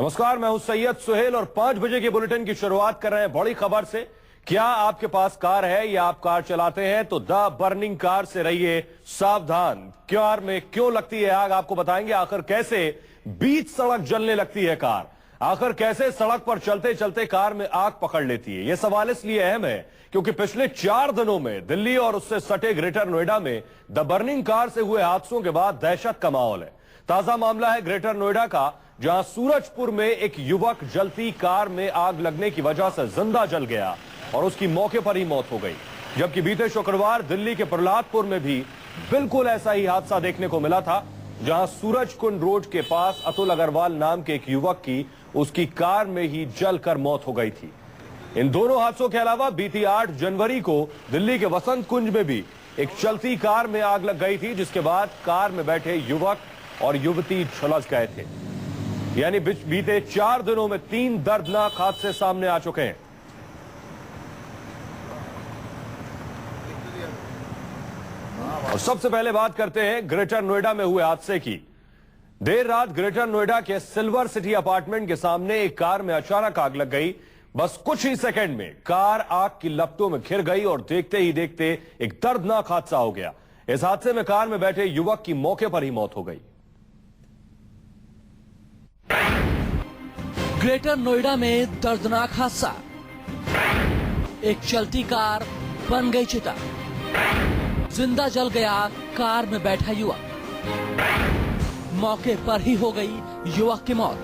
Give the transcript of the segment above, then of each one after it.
नमस्कार, मैं हूं सैयद सुहेल और 5 बजे के बुलेटिन की शुरुआत कर रहे हैं बड़ी खबर से। क्या आपके पास कार है या आप कार चलाते हैं तो द बर्निंग कार से रहिए सावधान। कार में क्यों लगती है आग, आपको बताएंगे। आखिर कैसे बीच सड़क जलने लगती है कार, आखिर कैसे सड़क पर चलते चलते कार में आग पकड़ लेती है। यह सवाल इसलिए अहम है क्योंकि पिछले 4 दिनों में दिल्ली और उससे सटे ग्रेटर नोएडा में द बर्निंग कार से हुए हादसों के बाद दहशत का माहौल है। ताजा मामला है ग्रेटर नोएडा का, जहां सूरजपुर में एक युवक जलती कार में आग लगने की वजह से जिंदा जल गया और उसकी मौके पर ही मौत हो गई। जबकि बीते शुक्रवार दिल्ली के प्रहलादपुर में भी बिल्कुल ऐसा ही हादसा देखने को मिला था, जहां सूरजकुंड रोड के पास अतुल अग्रवाल नाम के एक युवक की उसकी कार में ही जलकर मौत हो गई थी। इन दोनों हादसों के अलावा बीती 8 जनवरी को दिल्ली के वसंत कुंज में भी एक चलती कार में आग लग गई थी, जिसके बाद कार में बैठे युवक और युवती झुलस गए थे। यानी बीते 4 दिनों में 3 दर्दनाक हादसे सामने आ चुके हैं। और सबसे पहले बात करते हैं ग्रेटर नोएडा में हुए हादसे की। देर रात ग्रेटर नोएडा के सिल्वर सिटी अपार्टमेंट के सामने एक कार में अचानक आग लग गई। बस कुछ ही सेकंड में कार आग की लपटों में घिर गई और देखते ही देखते एक दर्दनाक हादसा हो गया। इस हादसे में कार में बैठे युवक की मौके पर ही मौत हो गई। ग्रेटर नोएडा में दर्दनाक हादसा, एक चलती कार बन गई चिता, जिंदा जल गया कार में बैठा युवक, मौके पर ही हो गई युवक की मौत।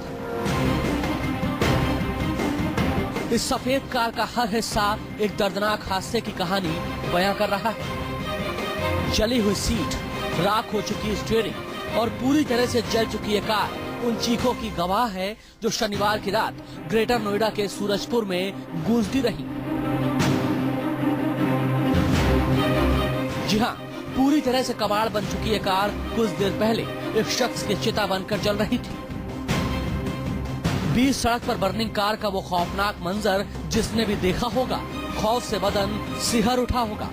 इस सफेद कार का हर हिस्सा एक दर्दनाक हादसे की कहानी बयां कर रहा है। जली हुई सीट, राख हो चुकी स्टीयरिंग और पूरी तरह से जल चुकी ये कार उन चीखों की गवाह है जो शनिवार की रात ग्रेटर नोएडा के सूरजपुर में गूंजती रही। जी हां, पूरी तरह से कबाड़ बन चुकी ये कार कुछ देर पहले एक शख्स की चिता बनकर जल रही थी। बीच सड़क पर बर्निंग कार का वो खौफनाक मंजर जिसने भी देखा होगा, खौफ से बदन सिहर उठा होगा।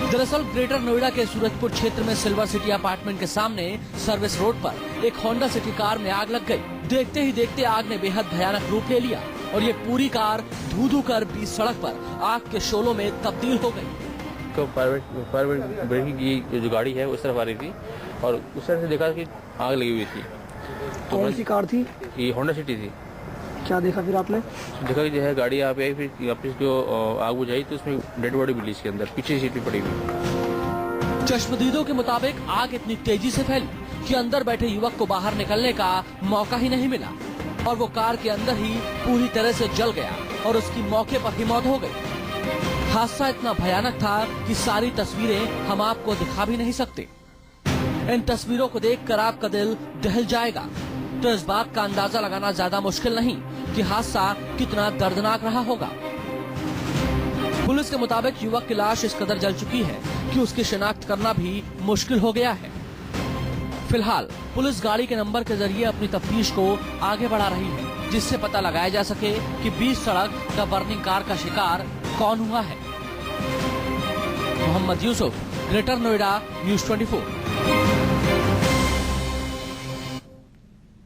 दरअसल ग्रेटर नोएडा के सूरजपुर क्षेत्र में सिल्वर सिटी अपार्टमेंट के सामने सर्विस रोड पर एक होंडा सिटी कार में आग लग गई। देखते ही देखते आग ने बेहद भयानक रूप ले लिया और ये पूरी कार धू-धू कर बीच सड़क पर आग के शोलों में तब्दील हो गई। तो प्राइवेट ब्रेकिंग की जो गाड़ी है उस तरफ आ रही थी और उस तरफ से देखा कि आग लगी हुई थी। तो कौन सी कार थी? ये होंडा सिटी थी। क्या देखा फिर आपने? देखा कि जो है गाड़ी यहाँ पे आई, फिर वापस जो आग बुझाई तो उसमें डेड बॉडी मिली इसके अंदर, पीछे सीट पे पड़ी हुई। चश्मदीदों के मुताबिक आग इतनी तेजी से फैली कि अंदर बैठे युवक को बाहर निकलने का मौका ही नहीं मिला और वो कार के अंदर ही पूरी तरह से जल गया और उसकी मौके पर ही मौत हो गई। हादसा इतना भयानक था कि सारी तस्वीरें हम आपको दिखा भी नहीं सकते। इन तस्वीरों को देखकर आपका दिल दहल जाएगा, तो इस बात का अंदाजा लगाना ज्यादा मुश्किल नहीं कि हादसा कितना दर्दनाक रहा होगा। पुलिस के मुताबिक युवक की लाश इस कदर जल चुकी है कि उसकी शिनाख्त करना भी मुश्किल हो गया है। फिलहाल पुलिस गाड़ी के नंबर के जरिए अपनी तफ्तीश को आगे बढ़ा रही है, जिससे पता लगाया जा सके कि बीच सड़क द बर्निंग कार का शिकार कौन हुआ है। Mohammad Yusuf, greater Noida, news 24।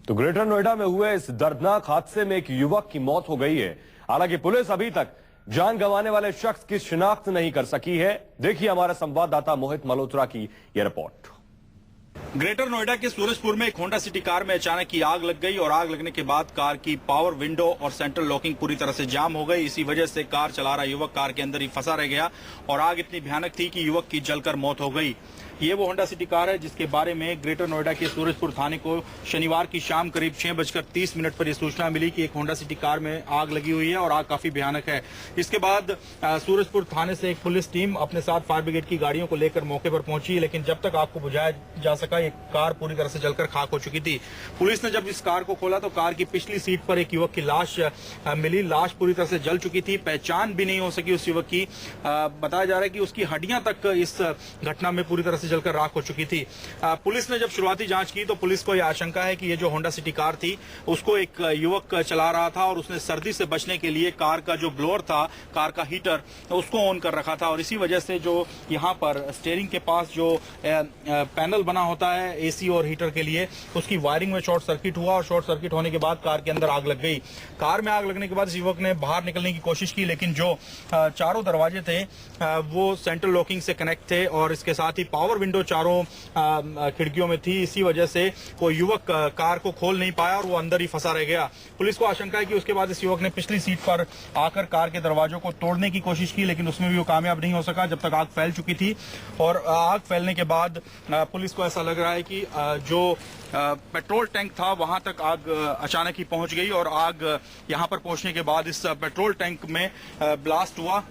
तो ग्रेटर नोएडा में हुए इस दर्दनाक हादसे में एक युवक की मौत हो गई है। हालांकि पुलिस अभी तक जान गंवाने वाले शख्स की शिनाख्त नहीं कर सकी है। देखिए हमारे संवाददाता मोहित मल्होत्रा की यह रिपोर्ट। ग्रेटर नोएडा के सूरजपुर में एक होंडा सिटी कार में अचानक ही आग लग गई और आग लगने के बाद कार की पावर विंडो और सेंट्रल लॉकिंग पूरी तरह से जाम हो गई। इसी वजह से कार चला रहा युवक कार के अंदर ही फंसा रह गया और आग इतनी भयानक थी कि युवक की जलकर मौत हो गई। ये वो होंडा सिटी कार है जिसके बारे में ग्रेटर नोएडा के सूरजपुर थाने को शनिवार की शाम करीब 6:30 पर यह सूचना मिली कि एक होंडा सिटी कार में आग लगी हुई है और आग काफी भयानक है। इसके बाद सूरजपुर थाने से एक पुलिस टीम अपने साथ फायर ब्रिगेड की गाड़ियों को लेकर मौके पर पहुंची, लेकिन जब तक आग को बुझाया जा सका ये कार पूरी तरह से जलकर खाक हो चुकी थी। पुलिस ने जब इस कार को खोला तो कार की पिछली सीट पर एक युवक की लाश मिली। लाश पूरी तरह से जल चुकी थी, पहचान भी नहीं हो सकी उस युवक की। बताया जा रहा है कि उसकी हड्डियां तक इस घटना में पूरी तरह से जलकर राख हो चुकी थी। पुलिस ने जब शुरुआती जांच की तो पुलिस को यह आशंका है कि ये जो होंडा सिटी कार थी उसको एक युवक चला रहा था और उसने सर्दी से बचने के लिए कार का जो ब्लोअर था, कार का हीटर, उसको ऑन कर रखा था और इसी वजह से जो यहाँ पर स्टीयरिंग के पास जो पैनल बना होता है एसी और हीटर के लिए, उसकी वायरिंग में शॉर्ट सर्किट हुआ और शॉर्ट सर्किट होने के बाद कार के अंदर आग लग गई। कार में आग लगने के बाद इस युवक ने बाहर निकलने की कोशिश की, लेकिन जो चारों दरवाजे थे वो सेंट्रल लॉकिंग से कनेक्ट थे और इसके साथ ही पावर विंडो चारों खिड़कियों में थी। इसी वजह से वो युवक कार को खोल नहीं पाया और वो अंदर ही फंसा रह गया। पुलिस को आशंका है कि उसके बाद इस युवक ने पिछली सीट पर आकर कार के दरवाजों को तोड़ने की कोशिश की, लेकिन उसमें भी वो कामयाब नहीं हो सका जब तक आग फैल चुकी थी। और आग फैलने के बाद पुलिस को ऐसा लग रहा है कि जो पेट्रोल टैंक था वहां तक आग अचानक ही पहुंच गई और आग यहां पर पहुंचने के बाद इस पेट्रोल टैंक में ब्लास्ट हुआ।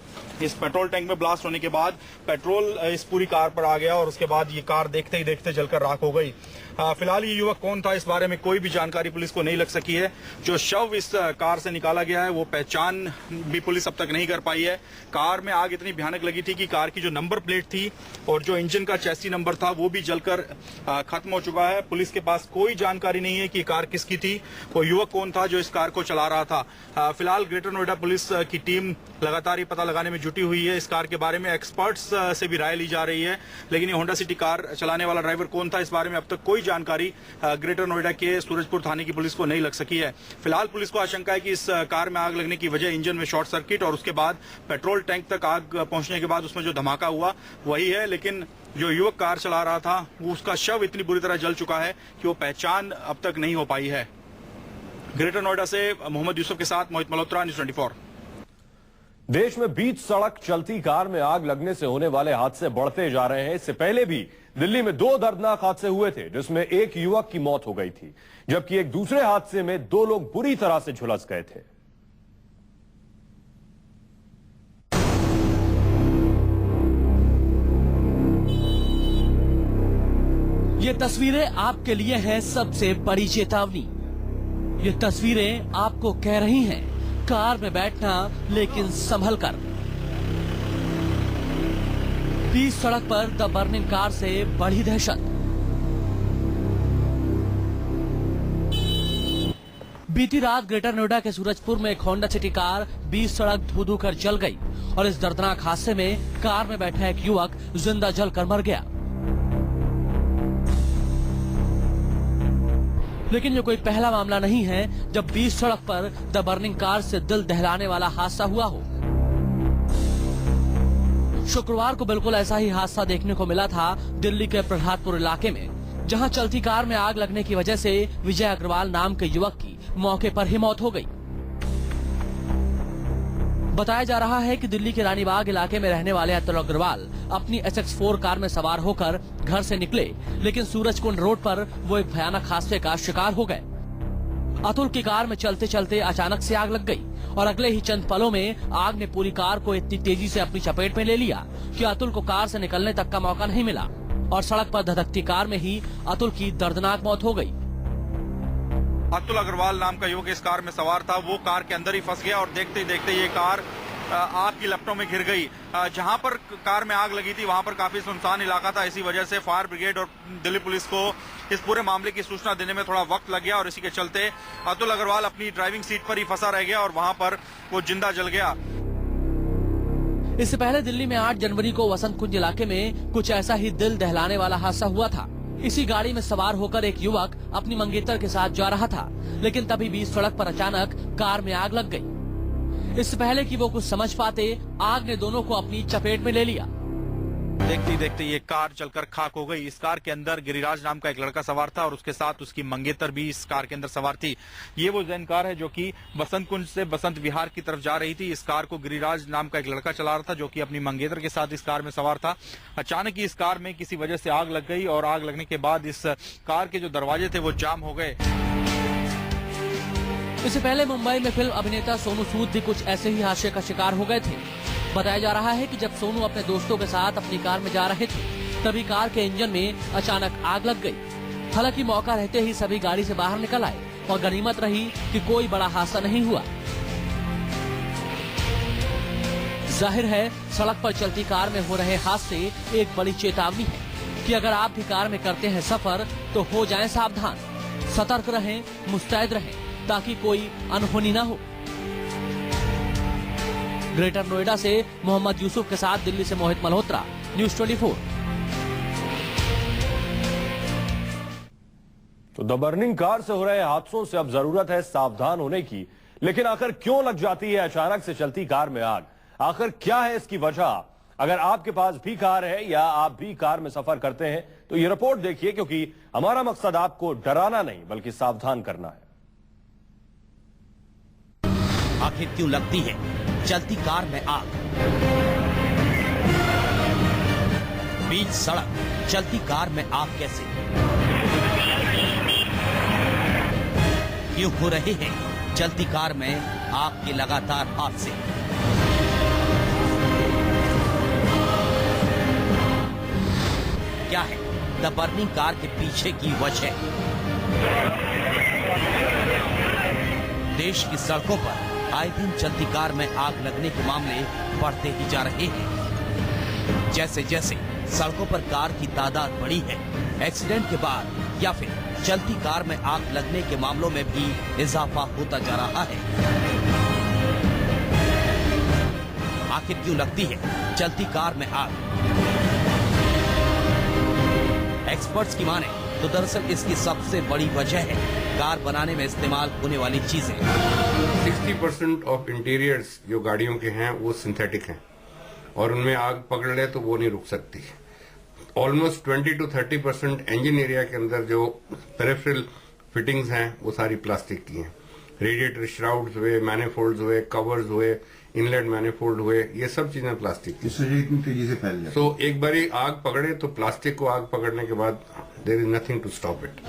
इस पेट्रोल टैंक में ब्लास्ट होने के बाद पेट्रोल इस पूरी कार पर आ गया और उसके बाद ये कार देखते ही देखते जलकर राख हो गई। फिलहाल ये युवक कौन था इस बारे में कोई भी जानकारी पुलिस को नहीं लग सकी है। जो शव इस कार से निकाला गया है वो पहचान भी पुलिस अब तक नहीं कर पाई है। कार में आग इतनी भयानक लगी थी कि कार की जो नंबर प्लेट थी और जो इंजन का चैसी नंबर था वो भी जलकर खत्म हो चुका है। पुलिस के पास कोई जानकारी नहीं है कि कार किसकी थी, वो युवक कौन था जो इस कार को चला रहा था। फिलहाल ग्रेटर नोएडा पुलिस की टीम लगातार ये पता लगाने में जुटी हुई है। इस कार के बारे में एक्सपर्ट्स से भी राय ली जा रही है, लेकिन ये होंडा सिटी कार चलाने वाला ड्राइवर कौन था इस बारे में अब तक कोई जानकारी ग्रेटर नोएडा के सूरजपुर थाने की पुलिस को नहीं लग सकी है। फिलहाल पुलिस को आशंका है कि इस कार में आग लगने की वजह इंजन में शॉर्ट सर्किट और उसके बाद पेट्रोल टैंक तक आग पहुंचने के बाद उसमें जो धमाका हुआ वही है, लेकिन जो युवक कार चला रहा था वो उसका शव इतनी बुरी तरह जल चुका है कि वो पहचान अब तक नहीं हो पाई है। ग्रेटर नोएडा से मोहम्मद यूसुफ के साथ मोहित मल्होत्रा, न्यूज़ 24। देश में बीच सड़क चलती कार में आग लगने से होने वाले हादसे बढ़ते जा रहे हैं। इससे पहले भी दिल्ली में 2 दर्दनाक हादसे हुए थे जिसमें एक युवक की मौत हो गई थी, जबकि एक दूसरे हादसे में 2 लोग बुरी तरह से झुलस गए थे। ये तस्वीरें आपके लिए हैं सबसे बड़ी चेतावनी। ये तस्वीरें आपको कह रही हैं कार में बैठना लेकिन संभल कर। बीच सड़क पर द बर्निंग कार से बढ़ी दहशत। बीती रात ग्रेटर नोएडा के सूरजपुर में एक होंडा सिटी कार बीच सड़क धू-धू कर जल गई और इस दर्दनाक हादसे में कार में बैठा एक युवक जिंदा जलकर मर गया। लेकिन ये कोई पहला मामला नहीं है जब बीच सड़क पर द बर्निंग कार से दिल दहलाने वाला हादसा हुआ हो। शुक्रवार को बिल्कुल ऐसा ही हादसा देखने को मिला था दिल्ली के प्रभातपुर इलाके में, जहां चलती कार में आग लगने की वजह से विजय अग्रवाल नाम के युवक की मौके पर ही मौत हो गई। बताया जा रहा है कि दिल्ली के रानीबाग इलाके में रहने वाले अतुल अग्रवाल अपनी SX4 कार में सवार होकर घर से निकले, लेकिन सूरजकुंड रोड पर वो एक भयानक हादसे का शिकार हो गए। अतुल की कार में चलते चलते अचानक से आग लग गई और अगले ही चंद पलों में आग ने पूरी कार को इतनी तेजी से अपनी चपेट में ले लिया कि अतुल को कार से निकलने तक का मौका नहीं मिला और सड़क पर धधकती कार में ही अतुल की दर्दनाक मौत हो गई। अतुल अग्रवाल नाम का युवक इस कार में सवार था, वो कार के अंदर ही फंस गया और देखते ही देखते ये कार आग की लपटों में घिर गई। जहां पर कार में आग लगी थी वहां पर काफी सुनसान इलाका था। इसी वजह से फायर ब्रिगेड और दिल्ली पुलिस को इस पूरे मामले की सूचना देने में थोड़ा वक्त लग गया और इसी के चलते अतुल अग्रवाल अपनी ड्राइविंग सीट पर ही फंसा रह गया और वहां पर वो जिंदा जल गया। इससे पहले दिल्ली में 8 जनवरी को वसंत कुंज इलाके में कुछ ऐसा ही दिल दहलाने वाला हादसा हुआ था। इसी गाड़ी में सवार होकर एक युवक अपनी मंगेतर के साथ जा रहा था, लेकिन तभी बीच सड़क पर अचानक कार में आग लग गई। इससे पहले कि वो कुछ समझ पाते, आग ने दोनों को अपनी चपेट में ले लिया। देखते ही देखते ये कार जलकर खाक हो गई। इस कार के अंदर गिरिराज नाम का एक लड़का सवार था और उसके साथ उसकी मंगेतर भी इस कार के अंदर सवार थी। ये वो जैन कार है जो कि बसंत कुंज से बसंत विहार की तरफ जा रही थी। इस कार को गिरिराज नाम का एक लड़का चला रहा था जो कि अपनी मंगेतर के साथ इस कार में सवार था। अचानक ही इस कार में किसी वजह से आग लग गई और आग लगने के बाद इस कार के जो दरवाजे थे वो जाम हो गए। इससे पहले मुंबई में फिल्म अभिनेता सोनू सूद भी कुछ ऐसे ही हादसे का शिकार हो गए थे। बताया जा रहा है कि जब सोनू अपने दोस्तों के साथ अपनी कार में जा रहे थे तभी कार के इंजन में अचानक आग लग गई। हालांकि मौका रहते ही सभी गाड़ी से बाहर निकल आए और गनीमत रही कि कोई बड़ा हादसा नहीं हुआ। जाहिर है सड़क पर चलती कार में हो रहे हादसे एक बड़ी चेतावनी है कि अगर आप भी कार में करते हैं सफर तो हो जाएं सावधान, सतर्क रहें, मुस्तैद रहें ताकि कोई अनहोनी ना हो। ग्रेटर नोएडा से मोहम्मद यूसुफ के साथ दिल्ली से मोहित मल्होत्रा, न्यूज़ 24। तो द बर्निंग कार से हो रहे हादसों से अब जरूरत है सावधान होने की। लेकिन आखिर क्यों लग जाती है अचानक से चलती कार में आग? आखिर क्या है इसकी वजह? अगर आपके पास भी कार है या आप भी कार में सफर करते हैं तो ये रिपोर्ट देखिए, क्योंकि हमारा मकसद आपको डराना नहीं बल्कि सावधान करना है। आखिर क्यों लगती है चलती कार में आग? बीच सड़क चलती कार में आग कैसे? क्यों हो रहे हैं चलती कार में आग के लगातार हादसे? क्या है द बर्निंग कार के पीछे की वजह? देश की सड़कों पर आए दिन चलती कार में आग लगने के मामले बढ़ते ही जा रहे हैं। जैसे जैसे सड़कों पर कार की तादाद बढ़ी है, एक्सीडेंट के बाद या फिर चलती कार में आग लगने के मामलों में भी इजाफा होता जा रहा है। आखिर क्यों लगती है चलती कार में आग? एक्सपर्ट्स की माने तो दरअसल इसकी सबसे बड़ी वजह है कार बनाने में इस्तेमाल होने वाली चीजें। 60% ऑफ इंटीरियर्स जो गाड़ियों के हैं वो सिंथेटिक हैं और उनमें आग पकड़ ले तो वो नहीं रुक सकती। ऑलमोस्ट 20 to 30% इंजन एरिया के अंदर जो पेरिफेरल फिटिंग्स हैं वो सारी प्लास्टिक की हैं। रेडिएटर श्राउड्स हुए, मैनिफोल्ड्स हुए, कवर्स हुए, इनलेट मैनिफोल्ड हुए, ये सब चीजें प्लास्टिक की। इस वजह इतनी तेजी से फैल जाती है। तो एक बारी आग पकड़े तो प्लास्टिक को आग पकड़ने के बाद there is nothing to stop it.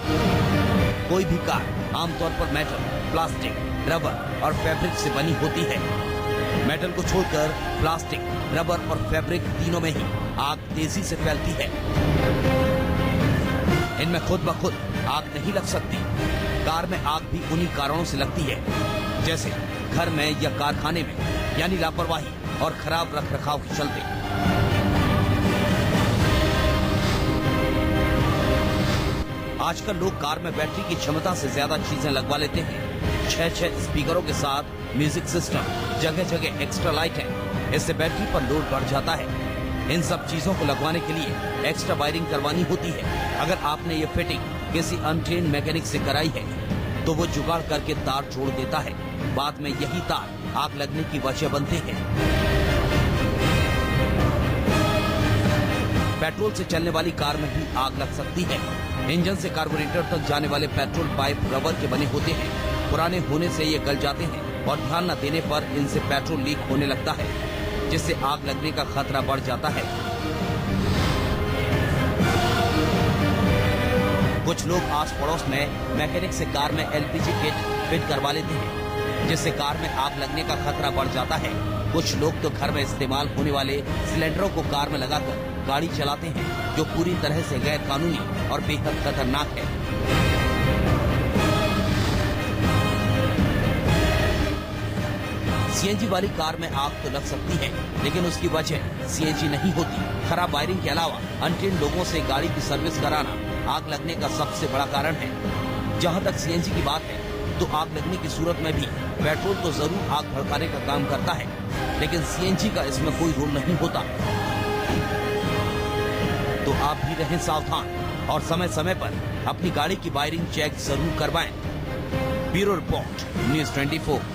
कोई भी कार आमतौर पर मेटल, प्लास्टिक, रबर और फैब्रिक से बनी होती है। मेटल को छोड़कर प्लास्टिक, रबर और फैब्रिक तीनों में ही आग तेजी से फैलती है। इनमें खुद ब खुद आग नहीं लग सकती। कार में आग भी उन्हीं कारणों से लगती है, जैसे घर में या कारखाने में, यानी लापरवाही और खराब रखरखाव के चलते। आजकल लोग कार में बैटरी की क्षमता से ज्यादा चीजें लगवा लेते हैं। 6 स्पीकरों के साथ म्यूजिक सिस्टम, जगह जगह एक्स्ट्रा लाइट है। इससे बैटरी पर लोड बढ़ जाता है। इन सब चीजों को लगवाने के लिए एक्स्ट्रा वायरिंग करवानी होती है। अगर आपने ये फिटिंग किसी अनट्रेन्ड मैकेनिक से कराई है तो वो जुगाड़ करके तार जोड़ देता है। बाद में यही तार आग लगने की वजह बनते हैं। पेट्रोल से चलने वाली कार में भी आग लग सकती है। इंजन से कार्बोरेटर तक जाने वाले पेट्रोल पाइप रबर के बने होते हैं। पुराने होने से ये गल जाते हैं और ध्यान न देने पर इनसे पेट्रोल लीक होने लगता है, जिससे आग लगने का खतरा बढ़ जाता है। कुछ लोग आस पड़ोस में मैकेनिक से कार में एलपीजी किट फिट करवा लेते हैं, जिससे कार में आग लगने का खतरा बढ़ जाता है। कुछ लोग तो घर में इस्तेमाल होने वाले सिलेंडरों को कार में लगाकर गाड़ी चलाते हैं, जो पूरी तरह से गैर कानूनी और बेहद खतरनाक है। सीएनजी वाली कार में आग तो लग सकती है, लेकिन उसकी वजह सीएनजी नहीं होती। खराब वायरिंग के अलावा अनट्रेन्ड लोगों से गाड़ी की सर्विस कराना आग लगने का सबसे बड़ा कारण है। जहां तक सीएनजी की बात है तो आग लगने की सूरत में भी पेट्रोल तो जरूर आग भड़काने का काम करता है, लेकिन सीएनजी का इसमें कोई रोल नहीं होता। तो आप भी रहें सावधान और समय समय पर अपनी गाड़ी की वायरिंग चेक जरूर करवाएं। Bureau report, news 24।